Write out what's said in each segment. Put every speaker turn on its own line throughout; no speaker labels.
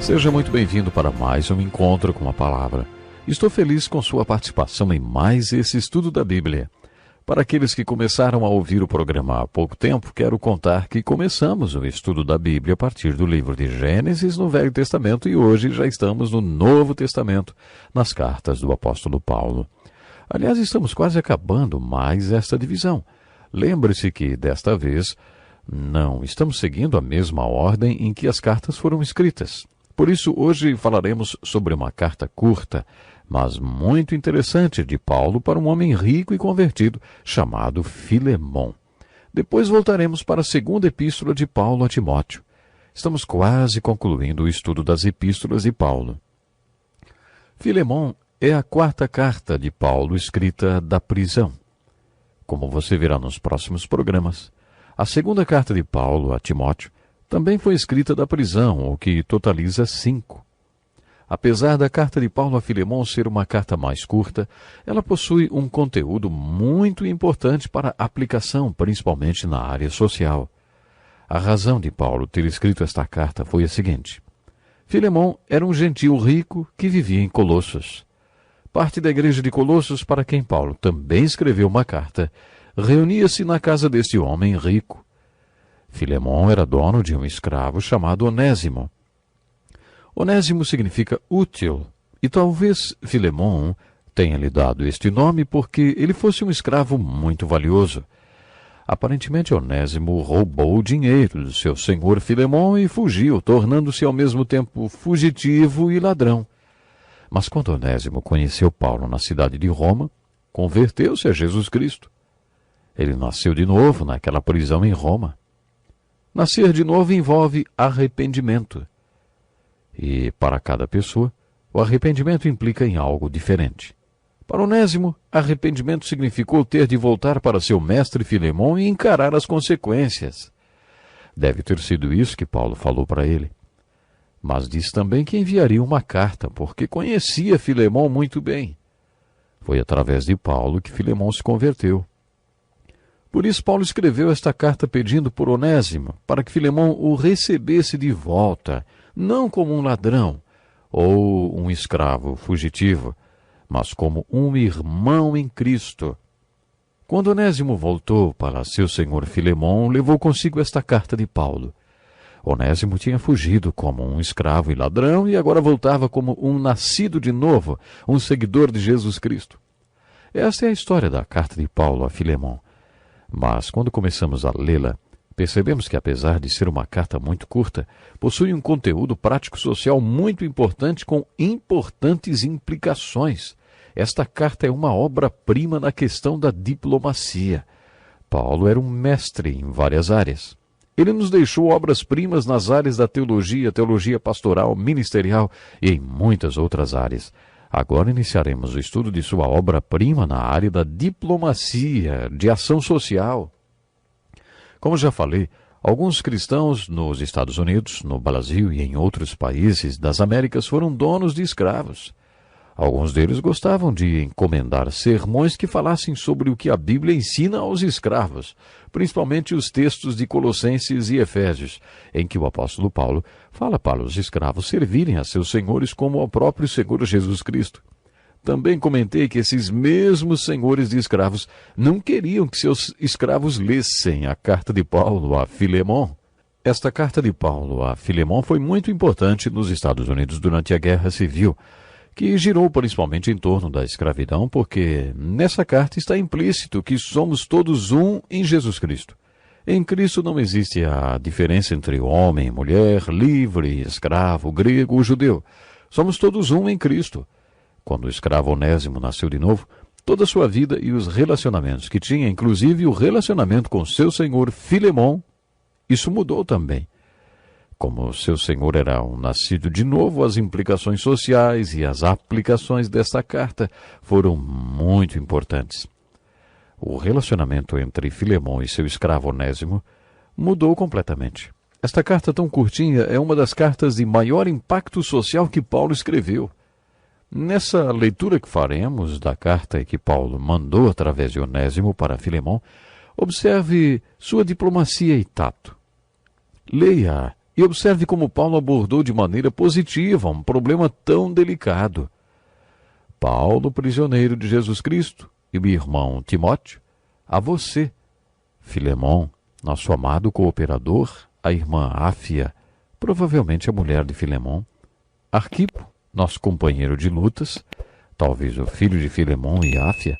Seja muito bem-vindo para mais um encontro com a palavra. Estou feliz com sua participação em mais esse estudo da Bíblia. Para aqueles que começaram a ouvir o programa há pouco tempo, quero contar que começamos o estudo da Bíblia a partir do livro de Gênesis no Velho Testamento e hoje já estamos no Novo Testamento, nas cartas do apóstolo Paulo. Aliás, estamos quase acabando mais esta divisão. Lembre-se que, desta vez, não estamos seguindo a mesma ordem em que as cartas foram escritas. Por isso, hoje falaremos sobre uma carta curta, mas muito interessante de Paulo para um homem rico e convertido, chamado Filemon. Depois voltaremos para a segunda epístola de Paulo a Timóteo. Estamos quase concluindo o estudo das epístolas de Paulo. Filemon é a quarta carta de Paulo escrita da prisão. Como você verá nos próximos programas, a segunda carta de Paulo a Timóteo também foi escrita da prisão, o que totaliza 5. Apesar da carta de Paulo a Filemon ser uma carta mais curta, ela possui um conteúdo muito importante para aplicação, principalmente na área social. A razão de Paulo ter escrito esta carta foi a seguinte. Filemon era um gentil rico que vivia em Colossos. Parte da igreja de Colossos, para quem Paulo também escreveu uma carta, reunia-se na casa deste homem rico. Filemon era dono de um escravo chamado Onésimo. Onésimo significa útil, e talvez Filemon tenha lhe dado este nome porque ele fosse um escravo muito valioso. Aparentemente, Onésimo roubou o dinheiro do seu senhor Filemon e fugiu, tornando-se ao mesmo tempo fugitivo e ladrão. Mas quando Onésimo conheceu Paulo na cidade de Roma, converteu-se a Jesus Cristo. Ele nasceu de novo naquela prisão em Roma. Nascer de novo envolve arrependimento. E, para cada pessoa, o arrependimento implica em algo diferente. Para Onésimo, arrependimento significou ter de voltar para seu mestre Filemon e encarar as consequências. Deve ter sido isso que Paulo falou para ele. Mas diz também que enviaria uma carta, porque conhecia Filemon muito bem. Foi através de Paulo que Filemon se converteu. Por isso, Paulo escreveu esta carta pedindo por Onésimo, para que Filemon o recebesse de volta, não como um ladrão ou um escravo fugitivo, mas como um irmão em Cristo. Quando Onésimo voltou para seu senhor Filemon, levou consigo esta carta de Paulo. Onésimo tinha fugido como um escravo e ladrão e agora voltava como um nascido de novo, um seguidor de Jesus Cristo. Esta é a história da carta de Paulo a Filemon. Mas, quando começamos a lê-la, percebemos que, apesar de ser uma carta muito curta, possui um conteúdo prático-social muito importante com importantes implicações. Esta carta é uma obra-prima na questão da diplomacia. Paulo era um mestre em várias áreas. Ele nos deixou obras-primas nas áreas da teologia, teologia pastoral, ministerial e em muitas outras áreas. Agora iniciaremos o estudo de sua obra-prima na área da diplomacia, de ação social. Como já falei, alguns cristãos nos Estados Unidos, no Brasil e em outros países das Américas foram donos de escravos. Alguns deles gostavam de encomendar sermões que falassem sobre o que a Bíblia ensina aos escravos, principalmente os textos de Colossenses e Efésios, em que o apóstolo Paulo fala para os escravos servirem a seus senhores como ao próprio Senhor Jesus Cristo. Também comentei que esses mesmos senhores de escravos não queriam que seus escravos lessem a carta de Paulo a Filemon. Esta carta de Paulo a Filemon foi muito importante nos Estados Unidos durante a Guerra Civil, que girou principalmente em torno da escravidão, porque nessa carta está implícito que somos todos um em Jesus Cristo. Em Cristo não existe a diferença entre homem e mulher, livre, escravo, grego ou judeu. Somos todos um em Cristo. Quando o escravo Onésimo nasceu de novo, toda a sua vida e os relacionamentos que tinha, inclusive o relacionamento com seu senhor Filemon, isso mudou também. Como seu senhor era um nascido de novo, as implicações sociais e as aplicações desta carta foram muito importantes. O relacionamento entre Filemon e seu escravo Onésimo mudou completamente. Esta carta tão curtinha é uma das cartas de maior impacto social que Paulo escreveu. Nessa leitura que faremos da carta que Paulo mandou através de Onésimo para Filemon, observe sua diplomacia e tato. Leia E observe como Paulo abordou de maneira positiva um problema tão delicado. Paulo, prisioneiro de Jesus Cristo, e meu irmão Timóteo, a você, Filemon, nosso amado cooperador, a irmã Áfia, provavelmente a mulher de Filemon, Arquipo, nosso companheiro de lutas, talvez o filho de Filemon e Áfia,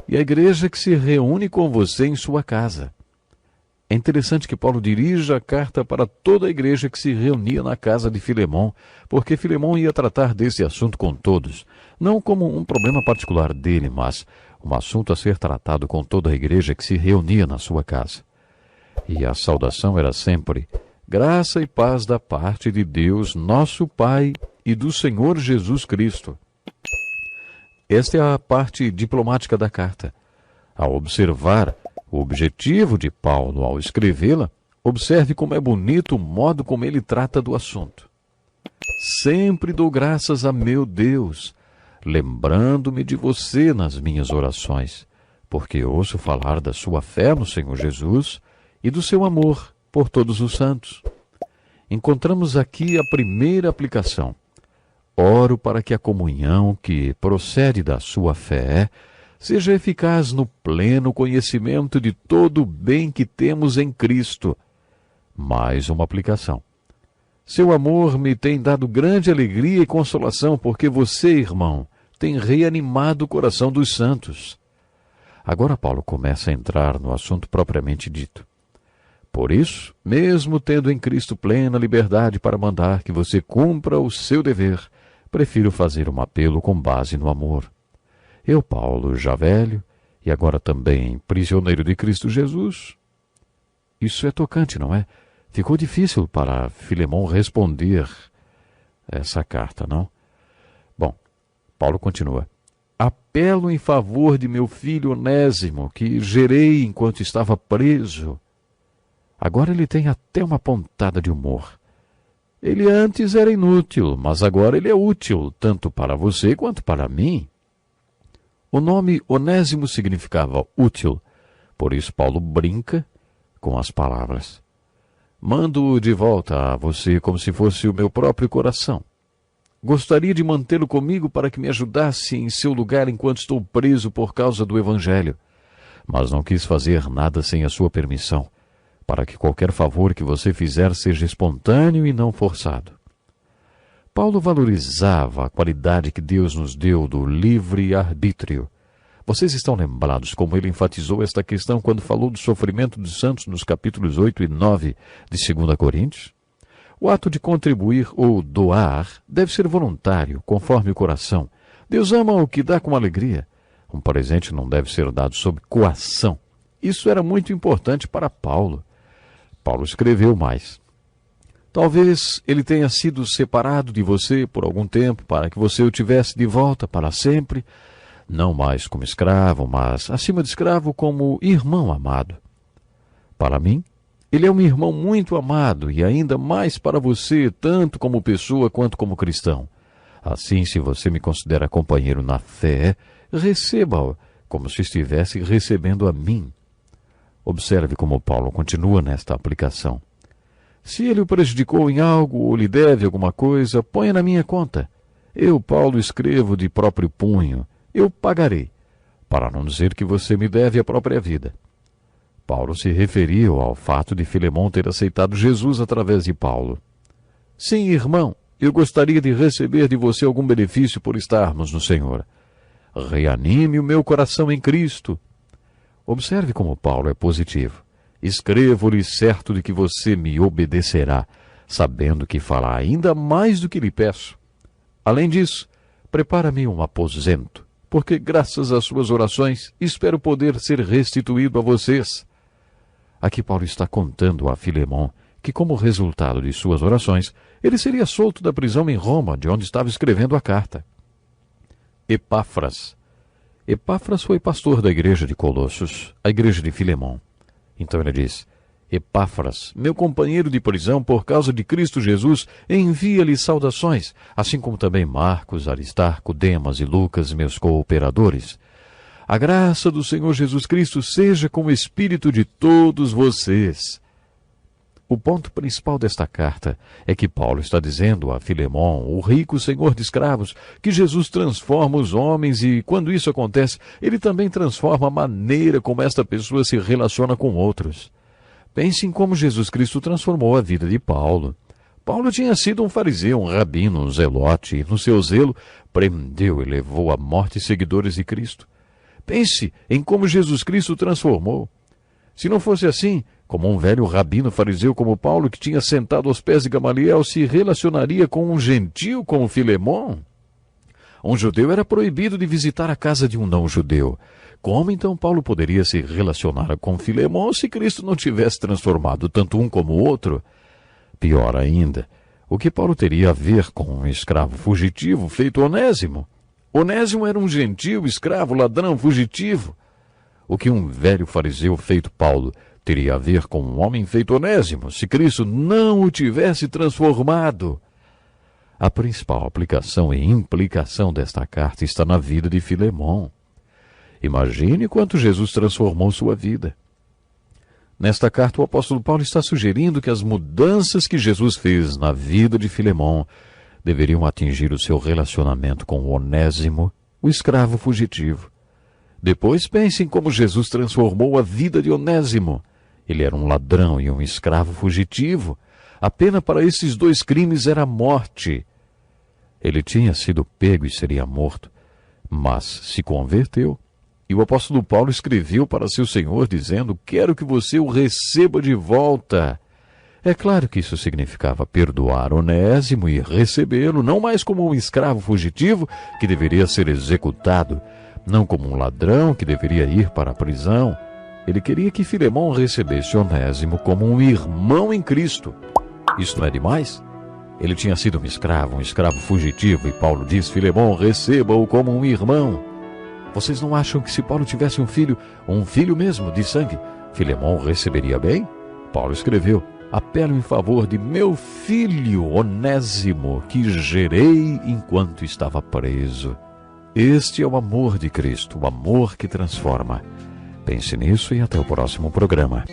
e a igreja que se reúne com você em sua casa. É interessante que Paulo dirija a carta para toda a igreja que se reunia na casa de Filemon, porque Filemon ia tratar desse assunto com todos, não como um problema particular dele, mas um assunto a ser tratado com toda a igreja que se reunia na sua casa. E a saudação era sempre: graça e paz da parte de Deus, nosso Pai, e do Senhor Jesus Cristo. Esta é a parte diplomática da carta. Ao observar o objetivo de Paulo ao escrevê-la, observe como é bonito o modo como ele trata do assunto. Sempre dou graças a meu Deus, lembrando-me de você nas minhas orações, porque ouço falar da sua fé no Senhor Jesus e do seu amor por todos os santos. Encontramos aqui a primeira aplicação. Oro para que a comunhão que procede da sua fé seja eficaz no pleno conhecimento de todo o bem que temos em Cristo. Mais uma aplicação. Seu amor me tem dado grande alegria e consolação, porque você, irmão, tem reanimado o coração dos santos. Agora Paulo começa a entrar no assunto propriamente dito. Por isso, mesmo tendo em Cristo plena liberdade para mandar que você cumpra o seu dever, prefiro fazer um apelo com base no amor. Eu, Paulo, já velho, e agora também prisioneiro de Cristo Jesus. Isso é tocante, não é? Ficou difícil para Filemon responder essa carta, não? Bom, Paulo continua. Apelo em favor de meu filho Onésimo, que gerei enquanto estava preso. Agora ele tem até uma pontada de humor. Ele antes era inútil, mas agora ele é útil, tanto para você quanto para mim. O nome Onésimo significava útil, por isso Paulo brinca com as palavras. Mando-o de volta a você como se fosse o meu próprio coração. Gostaria de mantê-lo comigo para que me ajudasse em seu lugar enquanto estou preso por causa do Evangelho, mas não quis fazer nada sem a sua permissão, para que qualquer favor que você fizer seja espontâneo e não forçado. Paulo valorizava a qualidade que Deus nos deu do livre-arbítrio. Vocês estão lembrados como ele enfatizou esta questão quando falou do sofrimento dos santos nos capítulos 8 e 9 de 2 Coríntios? O ato de contribuir ou doar deve ser voluntário, conforme o coração. Deus ama o que dá com alegria. Um presente não deve ser dado sob coação. Isso era muito importante para Paulo. Paulo escreveu mais. Talvez ele tenha sido separado de você por algum tempo para que você o tivesse de volta para sempre, não mais como escravo, mas acima de escravo como irmão amado. Para mim, ele é um irmão muito amado e ainda mais para você, tanto como pessoa quanto como cristão. Assim, se você me considera companheiro na fé, receba-o como se estivesse recebendo a mim. Observe como Paulo continua nesta aplicação. Se ele o prejudicou em algo ou lhe deve alguma coisa, ponha na minha conta. Eu, Paulo, escrevo de próprio punho. Eu pagarei, para não dizer que você me deve a própria vida. Paulo se referiu ao fato de Filemon ter aceitado Jesus através de Paulo. Sim, irmão, eu gostaria de receber de você algum benefício por estarmos no Senhor. Reanime o meu coração em Cristo. Observe como Paulo é positivo. Escrevo-lhe certo de que você me obedecerá, sabendo que fará ainda mais do que lhe peço. Além disso, prepara-me um aposento, porque graças às suas orações espero poder ser restituído a vocês. Aqui Paulo está contando a Filemon que, como resultado de suas orações, ele seria solto da prisão em Roma, de onde estava escrevendo a carta. Epáfras. Epáfras foi pastor da igreja de Colossos, a igreja de Filemon. Então ele diz, Epáfras, meu companheiro de prisão por causa de Cristo Jesus, envia-lhe saudações, assim como também Marcos, Aristarco, Demas e Lucas, meus cooperadores. A graça do Senhor Jesus Cristo seja com o espírito de todos vocês. O ponto principal desta carta é que Paulo está dizendo a Filemon, o rico senhor de escravos, que Jesus transforma os homens e, quando isso acontece, ele também transforma a maneira como esta pessoa se relaciona com outros. Pense em como Jesus Cristo transformou a vida de Paulo. Paulo tinha sido um fariseu, um rabino, um zelote, e no seu zelo prendeu e levou à morte seguidores de Cristo. Pense em como Jesus Cristo o transformou. Se não fosse assim, como um velho rabino fariseu como Paulo, que tinha sentado aos pés de Gamaliel, se relacionaria com um gentil como Filemon? Um judeu era proibido de visitar a casa de um não-judeu. Como então Paulo poderia se relacionar com Filemon se Cristo não tivesse transformado tanto um como o outro? Pior ainda, o que Paulo teria a ver com um escravo fugitivo feito Onésimo? Onésimo era um gentil, escravo, ladrão, fugitivo. O que um velho fariseu feito Paulo teria a ver com um homem feito Onésimo, se Cristo não o tivesse transformado? A principal aplicação e implicação desta carta está na vida de Filemon. Imagine quanto Jesus transformou sua vida. Nesta carta, o apóstolo Paulo está sugerindo que as mudanças que Jesus fez na vida de Filemon deveriam atingir o seu relacionamento com Onésimo, o escravo fugitivo. Depois pense em como Jesus transformou a vida de Onésimo. Ele era um ladrão e um escravo fugitivo. A pena para esses dois crimes era a morte. Ele tinha sido pego e seria morto, mas se converteu. E o apóstolo Paulo escreveu para seu senhor dizendo: quero que você o receba de volta. É claro que isso significava perdoar Onésimo e recebê-lo, não mais como um escravo fugitivo que deveria ser executado, não como um ladrão que deveria ir para a prisão. Ele queria que Filemon recebesse Onésimo como um irmão em Cristo. Isso não é demais? Ele tinha sido um escravo fugitivo, e Paulo diz: Filemon, receba-o como um irmão. Vocês não acham que se Paulo tivesse um filho mesmo, de sangue, Filemon receberia bem? Paulo escreveu: apelo em favor de meu filho Onésimo, que gerei enquanto estava preso. Este é o amor de Cristo, o amor que transforma. Pense nisso e até o próximo programa.